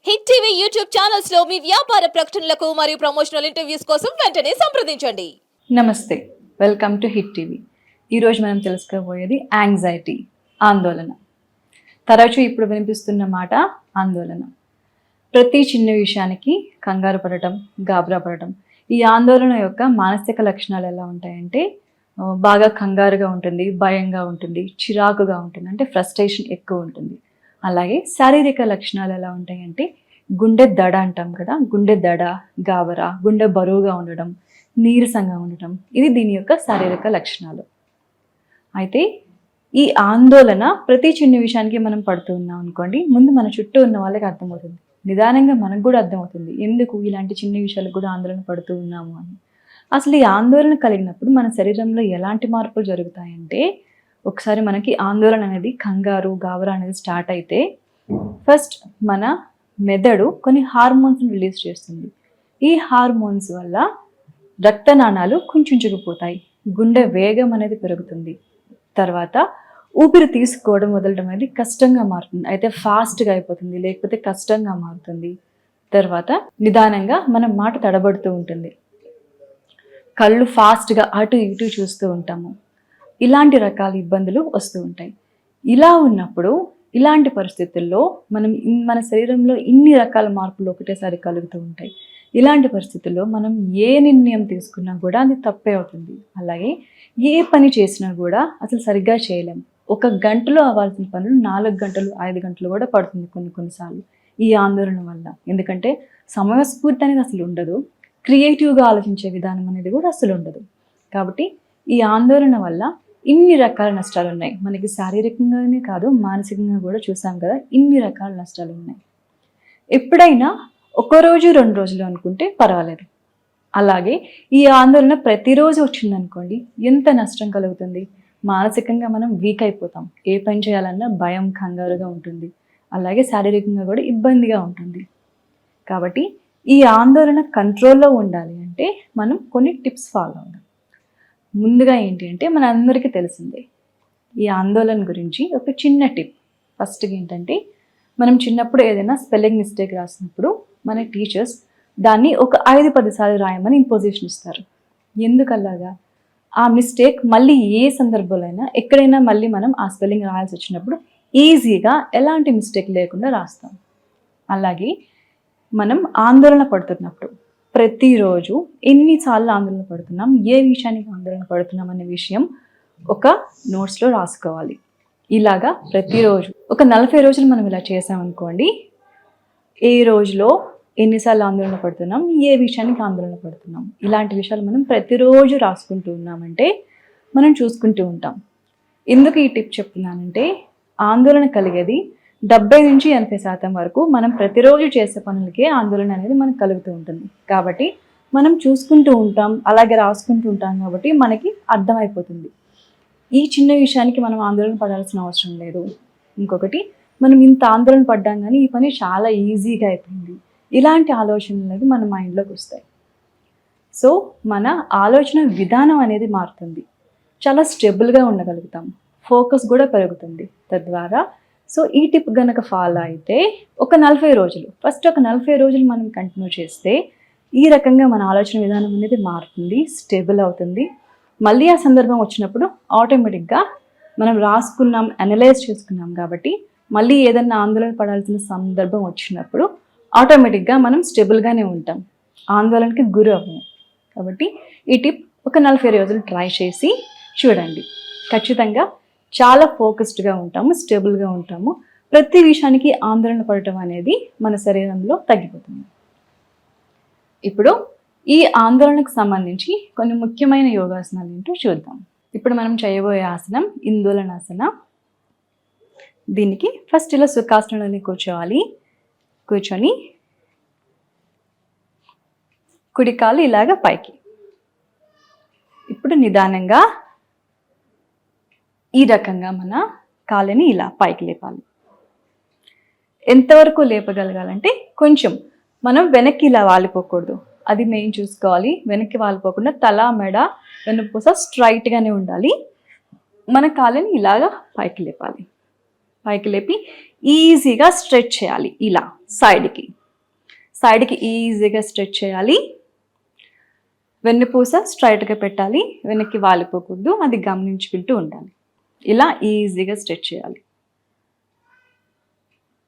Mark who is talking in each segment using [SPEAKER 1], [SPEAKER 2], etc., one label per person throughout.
[SPEAKER 1] Hit TV YouTube channels లో మీ వ్యాపార ప్రకటనలకు మరియు ప్రమోషనల్ ఇంటర్వ్యూస్ కోసం వెంటనే సంప్రదించండి.
[SPEAKER 2] నమస్తే, వెల్కమ్ టు హిట్ టీవీ. ఈరోజు మనం తెలుసుకోబోయేది యాంగ్జైటీ, ఆందోళన. తరచూ ఇప్పుడు వినిపిస్తున్న మాట ఆందోళన. ప్రతి చిన్న విషయానికి కంగారు పడటం, గాబరా పడటం. ఈ ఆందోళన యొక్క మానసిక లక్షణాలు ఎలా ఉంటాయంటే బాగా కంగారుగా ఉంటుంది, భయంగా ఉంటుంది, చిరాకుగా ఉంటుంది, అంటే ఫ్రస్ట్రేషన్ ఎక్కువ ఉంటుంది. అలాగే శారీరక లక్షణాలు ఎలా ఉంటాయంటే గుండె దడ అంటాం కదా, గుండె దడ, గాబరా, గుండె బరువుగా ఉండడం, నీరసంగా ఉండటం, ఇది దీని యొక్క శారీరక లక్షణాలు. అయితే ఈ ఆందోళన ప్రతి చిన్న విషయానికి మనం పడుతూ ఉన్నాం అనుకోండి, ముందు మన చుట్టూ ఉన్న వాళ్ళకి అర్థమవుతుంది, నిదానంగా మనకు కూడా అర్థమవుతుంది ఎందుకు ఇలాంటి చిన్న విషయాలకు కూడా ఆందోళన పడుతూ ఉన్నాము అని. అసలు ఈ ఆందోళన కలిగినప్పుడు మన శరీరంలో ఎలాంటి మార్పులు జరుగుతాయంటే, ఒకసారి మనకి ఆందోళన అనేది, కంగారు, గాబరా అనేది స్టార్ట్ అయితే ఫస్ట్ మన మెదడు కొన్ని హార్మోన్స్ని రిలీజ్ చేస్తుంది. ఈ హార్మోన్స్ వల్ల రక్తనాళాలు కుంచుకుపోతాయి, గుండె వేగం అనేది పెరుగుతుంది. తర్వాత ఊపిరి తీసుకోవడం వదలడం అనేది కష్టంగా మారుతుంది, అయితే ఫాస్ట్గా అయిపోతుంది, లేకపోతే కష్టంగా మారుతుంది. తర్వాత నిదానంగా మన మాట తడబడుతూ ఉంటుంది, కళ్ళు ఫాస్ట్గా అటు ఇటు చూస్తూ ఉంటాము. ఇలాంటి రకాల ఇబ్బందులు వస్తూ ఉంటాయి. ఇలా ఉన్నప్పుడు, ఇలాంటి పరిస్థితుల్లో మన శరీరంలో ఇన్ని రకాల మార్పులు ఒకటేసారి కలుగుతూ ఉంటాయి. ఇలాంటి పరిస్థితుల్లో మనం ఏ నిర్ణయం తీసుకున్నా కూడా అది తప్పే అవుతుంది. అలాగే ఏ పని చేసినా కూడా అసలు సరిగ్గా చేయలేం. 1 గంటలో అవ్వాల్సిన పనులు 4 గంటలు, 5 గంటలు కూడా పడుతుంది కొన్నిసార్లు ఈ ఆందోళన వల్ల. ఎందుకంటే సమయస్ఫూర్తి అనేది అసలు ఉండదు, క్రియేటివ్గా ఆలోచించే విధానం అనేది కూడా అసలు ఉండదు. కాబట్టి ఈ ఆందోళన వల్ల ఇన్ని రకాల నష్టాలు ఉన్నాయి. మనకి శారీరకంగానే కాదు, మానసికంగా కూడా చూసాం కదా, ఇన్ని రకాల నష్టాలు ఉన్నాయి. ఎప్పుడైనా 1 రోజు 2 రోజులు అనుకుంటే పర్వాలేదు. అలాగే ఈ ఆందోళన ప్రతిరోజు వచ్చిందనుకోండి, ఎంత నష్టం కలుగుతుంది. మానసికంగా మనం వీక్ అయిపోతాం, ఏ పని చేయాలన్నా భయం, కంగారుగా ఉంటుంది. అలాగే శారీరకంగా కూడా ఇబ్బందిగా ఉంటుంది. కాబట్టి ఈ ఆందోళన కంట్రోల్లో ఉండాలి అంటే మనం కొన్ని టిప్స్ ఫాలో అవుదాం. ముందుగా ఏంటి అంటే, మన అందరికీ తెలిసిందే ఈ ఆందోళన గురించి ఒక చిన్న టిప్. ఫస్ట్గా ఏంటంటే, మనం చిన్నప్పుడు ఏదైనా స్పెల్లింగ్ మిస్టేక్ రాసినప్పుడు మన టీచర్స్ దాన్ని ఒక 5-10 సార్లు రాయమని ఇంపోజిషన్ ఇస్తారు. ఎందుకలాగా? ఆ మిస్టేక్ మళ్ళీ ఏ సందర్భంలో ఎక్కడైనా మళ్ళీ మనం ఆ స్పెల్లింగ్ రాయాల్సి వచ్చినప్పుడు ఈజీగా ఎలాంటి మిస్టేక్ లేకుండా రాస్తాం. అలాగే మనం ఆందోళన పడుతున్నప్పుడు ప్రతిరోజు ఎన్నిసార్లు ఆందోళన పడుతున్నాం, ఏ విషయానికి ఆందోళన పడుతున్నాం అనే విషయం ఒక నోట్స్లో రాసుకోవాలి. ఇలాగా ప్రతిరోజు ఒక 40 రోజులు మనం ఇలా చేసామనుకోండి, ఏ రోజులో ఎన్నిసార్లు ఆందోళన పడుతున్నాం, ఏ విషయానికి ఆందోళన పడుతున్నాం, ఇలాంటి విషయాలు మనం ప్రతిరోజు రాసుకుంటూ ఉన్నామంటే మనం చూసుకుంటూ ఉంటాం. ఎందుకు ఈ టిప్ చెప్తున్నానంటే, ఆందోళన కలిగేది 70-80% వరకు మనం ప్రతిరోజు చేసే పనులకే ఆందోళన అనేది మనకు కలుగుతూ ఉంటుంది. కాబట్టి మనం చూసుకుంటూ ఉంటాం, అలాగే రాసుకుంటూ ఉంటాం, కాబట్టి మనకి అర్థమైపోతుంది ఈ చిన్న విషయానికి మనం ఆందోళన పడాల్సిన అవసరం లేదు. ఇంకొకటి, మనం ఇంత ఆందోళన పడ్డాం కానీ ఈ పని చాలా ఈజీగా అయిపోయింది, ఇలాంటి ఆలోచనలు అనేది మన మైండ్లోకి వస్తాయి. సో మన ఆలోచన విధానం అనేది మారుతుంది, చాలా స్టెబుల్గా ఉండగలుగుతాం, ఫోకస్ కూడా పెరుగుతుంది. తద్వారా సో ఈ టిప్ కనుక ఫాలో అయితే ఒక 40 రోజులు, ఫస్ట్ ఒక 40 రోజులు మనం కంటిన్యూ చేస్తే ఈ రకంగా మన ఆలోచన విధానం అనేది మారుతుంది, స్టేబుల్ అవుతుంది. మళ్ళీ ఆ సందర్భం వచ్చినప్పుడు ఆటోమేటిక్గా మనం రాసుకున్నాం, అనలైజ్ చేసుకున్నాం కాబట్టి మళ్ళీ ఏదన్నా ఆందోళన పడాల్సిన సందర్భం వచ్చినప్పుడు ఆటోమేటిక్గా మనం స్టేబుల్గానే ఉంటాం, ఆందోళనకి గురి అవ్వము. కాబట్టి ఈ టిప్ ఒక 40 రోజులు ట్రై చేసి చూడండి, ఖచ్చితంగా చాలా ఫోకస్డ్గా ఉంటాము, స్టేబుల్గా ఉంటాము. ప్రతి విషయానికి ఆందోళన పడటం అనేది మన శరీరంలో తగ్గిపోతుంది. ఇప్పుడు ఈ ఆందోళనకు సంబంధించి కొన్ని ముఖ్యమైన యోగాసనాలు ఏంటో చూద్దాం. ఇప్పుడు మనం చేయబోయే ఆసనం ఇందోళనాసన. దీనికి ఫస్ట్ ఇలా సుఖాసనంలోనే కూర్చోవాలి. కూర్చొని కుడి కాలు ఇలాగ పైకి. ఇప్పుడు నిదానంగా ఈ రకంగా మన కాళ్ళని ఇలా పైకి లేపాలి. ఎంతవరకు లేపగలగాలంటే కొంచెం మనం వెనక్కి ఇలా వాలిపోకూడదు, అది మెయిన్ చూసుకోవాలి. వెనక్కి వాలిపోకుండా తల, మెడ, వెన్నుపూస స్ట్రైట్గానే ఉండాలి. మన కాళ్ళని ఇలాగా పైకి లేపాలి. పైకి లేపి ఈజీగా స్ట్రెచ్ చేయాలి ఇలా సైడ్కి. సైడ్కి ఈజీగా స్ట్రెచ్ చేయాలి. వెన్నుపూస స్ట్రైట్గా పెట్టాలి, వెనక్కి వాలిపోకూడదు, అది గమనించుకుంటూ ఉండాలి. ఇలా ఈజీగా స్ట్రెచ్ చేయాలి.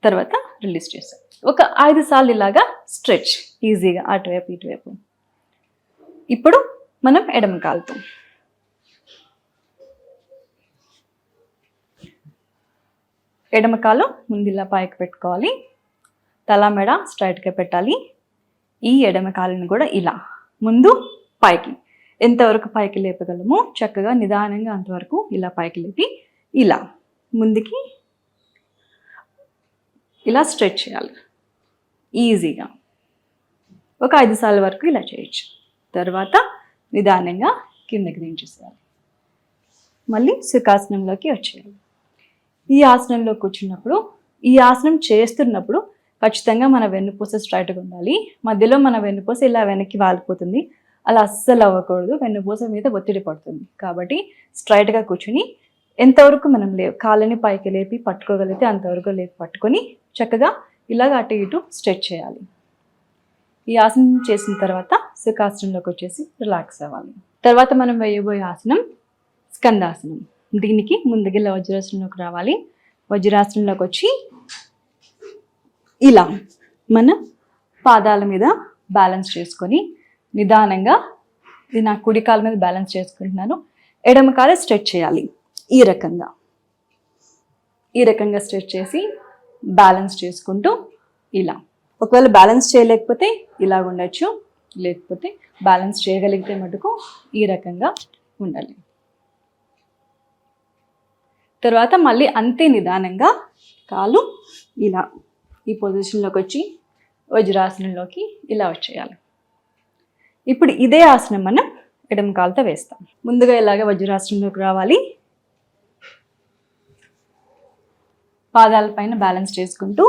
[SPEAKER 2] తర్వాత రిలీజ్ చేసాం. ఒక 5 సార్లు ఇలాగా స్ట్రెచ్ ఈజీగా అటువైపు ఇటువైపు. ఇప్పుడు మనం ఎడమ కాలుతో ఎడమ కాలు ముందు ఇలా పైకి పెట్టుకోవాలి, తల మెడ స్ట్రైట్గా పెట్టాలి. ఈ ఎడమ కాలుని కూడా ఇలా ముందు పైకి, ఎంతవరకు పైకి లేపగలమో చక్కగా నిదానంగా అంతవరకు ఇలా పైకి లేపి ఇలా ముందుకి ఇలా స్ట్రెచ్ చేయాలి ఈజీగా. ఒక 5 సార్లు వరకు ఇలా చేయొచ్చు. తర్వాత నిదానంగా కిందకి దించేసేయాలి. మళ్ళీ సుఖాసనంలోకి వచ్చేయాలి. ఈ ఆసనంలో కూర్చున్నప్పుడు, ఈ ఆసనం చేస్తున్నప్పుడు ఖచ్చితంగా మన వెన్నుపూస స్ట్రైట్గా ఉండాలి. మధ్యలో మన వెన్నుపూస ఇలా వెనక్కి వాలిపోతుంది, అలా అస్సలు అవ్వకూడదు. వెన్నుపూస మీద ఒత్తిడి పడుతుంది. కాబట్టి స్ట్రైట్గా కూర్చుని ఎంతవరకు మనం కాళ్ళని పైకి లేపి పట్టుకోగలిగితే అంతవరకు లేపి పట్టుకొని చక్కగా ఇలాగ అటు ఇటు స్ట్రెచ్ చేయాలి. ఈ ఆసనం చేసిన తర్వాత సుఖాసనంలోకి వచ్చేసి రిలాక్స్ అవ్వాలి. తర్వాత మనం వేయబోయే ఆసనం స్కందాసనం. దీనికి ముందుగా వజ్రాసనంలోకి రావాలి. వజ్రాసనంలోకి వచ్చి ఇలా మన పాదాల మీద బ్యాలెన్స్ చేసుకొని నిదానంగా, ఇది నా కుడి కాలు మీద బ్యాలెన్స్ చేసుకుంటున్నాను, ఎడమ కాలు స్ట్రెచ్ చేయాలి. ఈ రకంగా స్ట్రెచ్ చేసి బ్యాలెన్స్ చేసుకుంటూ ఇలా. ఒకవేళ బ్యాలెన్స్ చేయలేకపోతే ఇలా ఉండొచ్చు, లేకపోతే బ్యాలెన్స్ చేయగలిగితే మటుకు ఈ రకంగా ఉండాలి. తర్వాత మళ్ళీ అంతే నిదానంగా కాలు ఇలా ఈ పొజిషన్లోకి వచ్చి వజ్రాసనంలోకి ఇలా వచ్చేయాలి. ఇప్పుడు ఇదే ఆసనం మనం ఎడమ కాలుతో వేస్తాం. ముందుగా ఇలాగ వజ్రాసనంలోకి రావాలి. పాదాల పైన బ్యాలెన్స్ చేసుకుంటూ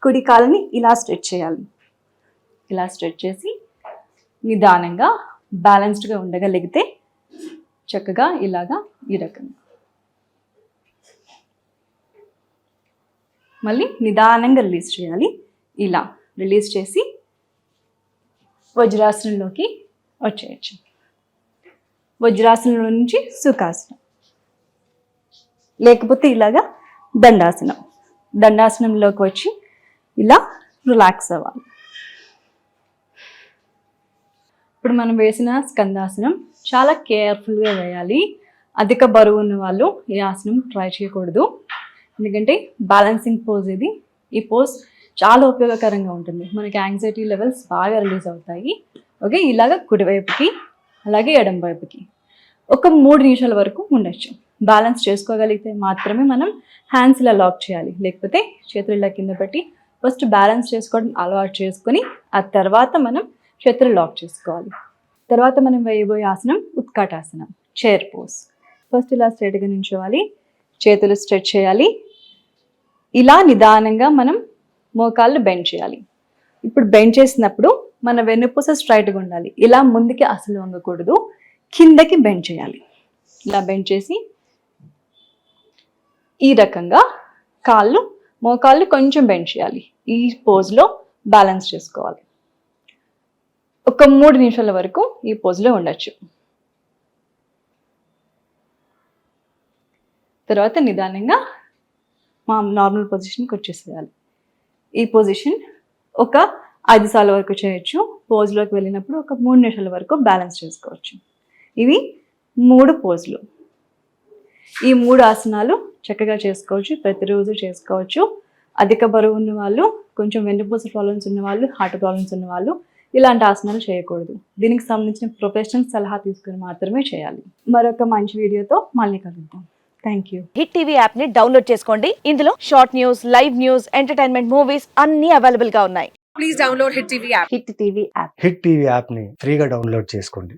[SPEAKER 2] కుడి కాలుని ఇలా స్ట్రెచ్ చేయాలి. ఇలా స్ట్రెచ్ చేసి నిదానంగా బ్యాలెన్స్డ్గా ఉండగలిగితే చక్కగా ఇలాగా ఈ రకంగా మళ్ళీ నిదానంగా రిలీజ్ చేయాలి. ఇలా రిలీజ్ చేసి వజ్రాసనంలోకి వచ్చేయచ్చు. వజ్రాసనంలో నుంచి సుఖాసనం, లేకపోతే ఇలాగా దండాసనం. దండాసనంలోకి వచ్చి ఇలా రిలాక్స్ అవ్వాలి. ఇప్పుడు మనం వేసిన స్కందాసనం చాలా కేర్ఫుల్గా వేయాలి. అధిక బరువు ఉన్న వాళ్ళు ఈ ఆసనం ట్రై చేయకూడదు, ఎందుకంటే బ్యాలెన్సింగ్ పోజ్ ఇది. ఈ పోజ్ చాలా ఉపయోగకరంగా ఉంటుంది. మనకి యాంగ్జైటీ లెవెల్స్ బాగా రిలీజ్ అవుతాయి. ఓకే, ఇలాగ కుడివైపుకి అలాగే ఎడం వైపుకి ఒక 3 నిమిషాల వరకు ఉండొచ్చు. బ్యాలెన్స్ చేసుకోగలిగితే మాత్రమే మనం హ్యాండ్స్ ఇలా లాక్ చేయాలి, లేకపోతే చేతులు ఇలా కింద పెట్టి ఫస్ట్ బ్యాలెన్స్ చేసుకోవడం అలవాటు చేసుకొని ఆ తర్వాత మనం చేతులు లాక్ చేసుకోవాలి. తర్వాత మనం వేయబోయే ఆసనం ఉత్కాటాసనం, చైర్ పోజ్. ఫస్ట్ ఇలా స్ట్రైట్గా నించోవాలి, చేతులు స్ట్రెచ్ చేయాలి. ఇలా నిదానంగా మనం మోకాళ్ళు బెండ్ చేయాలి. ఇప్పుడు బెండ్ చేసినప్పుడు మన వెన్నుపూస స్ట్రైట్గా ఉండాలి. ఇలా ముందుకి అసలు వంగకూడదు, కిందకి బెండ్ చేయాలి. ఇలా బెండ్ చేసి ఈ రకంగా మోకాళ్ళు కొంచెం బెండ్ చేయాలి. ఈ పోజ్లో బ్యాలెన్స్ చేసుకోవాలి. ఒక 3 నిమిషాల వరకు ఈ పోజ్లో ఉండొచ్చు. తర్వాత నిదానంగా మా నార్మల్ పొజిషన్కి వచ్చేసేయాలి. ఈ పొజిషన్ ఒక 5 సార్లు వరకు చేయొచ్చు. పోజ్లోకి వెళ్ళినప్పుడు ఒక 3 నిమిషాల వరకు బ్యాలెన్స్ చేసుకోవచ్చు. ఇవి 3 పోజ్లు. ఈ 3 ఆసనాలు చక్కగా చేసుకోవచ్చు, ప్రతిరోజు చేసుకోవచ్చు. అధిక బరువు ఉన్న వాళ్ళు, కొంచెం వెన్నుపూస ప్రాబ్లమ్స్ ఉన్న వాళ్ళు, హార్ట్ ప్రాబ్లమ్స్ ఉన్న వాళ్ళు ఇలాంటి ఆసనాలు చేయకూడదు. దీనికి సంబంధించిన ప్రొఫెషనల్ సలహా తీసుకుని మాత్రమే చేయాలి. మరొక మంచి వీడియోతో మళ్ళీ కలుద్దాం. Thank you.
[SPEAKER 3] Hit TV app ని డౌన్లోడ్ చేసుకోండి. ఇందులో short news, live news, entertainment movies అన్ని అవైలబుల్ గా ఉన్నాయి.
[SPEAKER 4] Please download Hit TV app.
[SPEAKER 3] Hit TV app.
[SPEAKER 5] Hit TV యాప్ని ఫ్రీగా డౌన్లోడ్ చేసుకోండి.